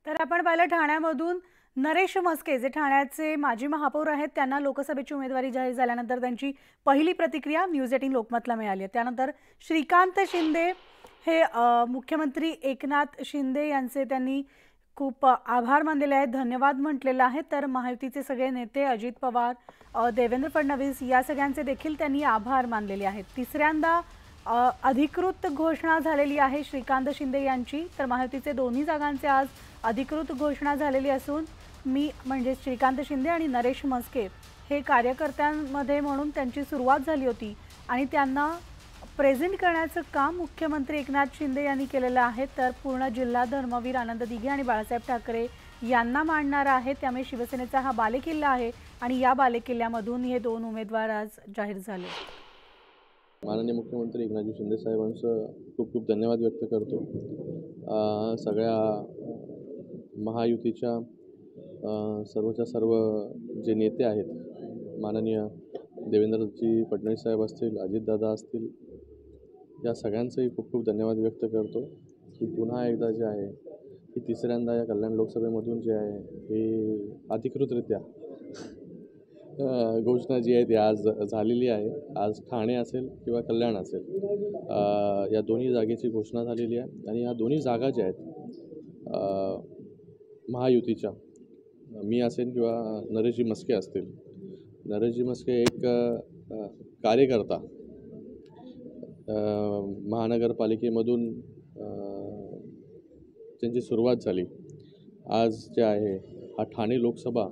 तर आपण पाहिलं ठाण्यामधून नरेश म्हस्के जे ठाण्याचे माजी महापौर आहेत त्यांना लोकसभेची उमेदवारी जाहीर झाल्यानंतर त्यांची पहिली प्रतिक्रिया न्यूज 18 लोकमतला मिळाली आहे। त्यानंतर श्रीकांत शिंदे हे मुख्यमंत्री एकनाथ शिंदे यांचे त्यांनी खूप आभार मानलेले आहेत, धन्यवाद म्हटलेले आहेत। तर महायुतीचे सगळे नेते अजित पवार, देवेंद्र फडणवीस या सगळ्यांचे देखील त्यांनी आभार मानलेले आहेत। तिसऱ्यांदा अधिकृत घोषणा झालेली आहे श्रीकांत शिंदे यांची। तर महायुतीचे दोन्ही जागांचे आज अधिकृत घोषणा झालेली असून मी म्हणजे श्रीकांत शिंदे आणि नरेश म्हस्के हे कार्यकर्त्यांमध्ये म्हणून त्यांची सुरुवात झाली होती आणि त्यांना प्रेझेंट करण्याचं काम मुख्यमंत्री एकनाथ शिंदे यांनी केलेलं आहे। तर पूर्ण जिल्हा धर्मवीर आनंद दिघे आणि बाळासाहेब ठाकरे यांना मानणार आहे, त्यामुळे शिवसेनेचा हा बालेकिल्ला आहे आणि या बालेकिल्ल्यामधून हे दोन उमेदवार आज जाहीर झाले। माननीय मुख्यमंत्री एकनाथ शिंदे साहेबांचं खूप खूप धन्यवाद व्यक्त करतो। सगळ्या महायुतीच्या सर्वच्या सर्व जे नेते आहेत, माननीय देवेंद्रजी फडणवीस साहेब असतील, अजितदादा असतील, या सगळ्यांचंही खूप खूप धन्यवाद व्यक्त करतो की पुन्हा एकदा जे आहे की तिसऱ्यांदा या कल्याण लोकसभेमधून जे आहे हे अधिकृतरित्या घोषणा जी आहे ती आज झालेली आहे। आज ठाणे असेल किंवा कल्याण असेल, या दोन्ही जागेची घोषणा झालेली आहे आणि या दोन्ही जागा ज्या आहेत महायुतीच्या, मी असेल किंवा नरेशजी म्हस्के असतील। नरेशजी म्हस्के एक कार्यकर्ता, महानगरपालिकेमधून त्यांची सुरुवात झाली। आज जे आहे हा ठाणे लोकसभा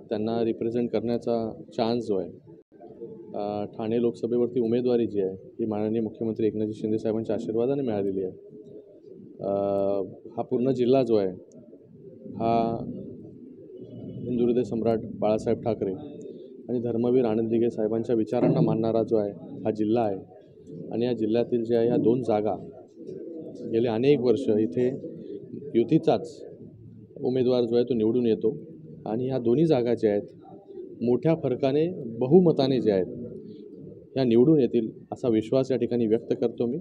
त्यांना रिप्रेझेंट करण्याचा चान्स जो आहे ठाणे लोकसभेवरती उमेदवारी जी आहे ही माननीय मुख्यमंत्री एकनाथ शिंदे साहेबांच्या आशीर्वादाने मिळालेली आहे। हा पूर्ण जिल्हा जो आहे हा हिंदुहृदय सम्राट बाळासाहेब ठाकरे आणि धर्मवीर आनंद दिघे साहेबांच्या विचारांना मानणारा जो आहे हा जिल्हा आहे आणि या जिल्ह्यातील जे आहे ह्या दोन जागा गेले अनेक वर्ष इथे युतीचाच उमेदवार जो आहे तो निवडून येतो आणि ह्या दोन्ही जागा ज्या आहेत मोठ्या फरकाने बहुमताने जे आहेत ह्या निवडून येतील असा विश्वास या ठिकाणी व्यक्त करतो मी।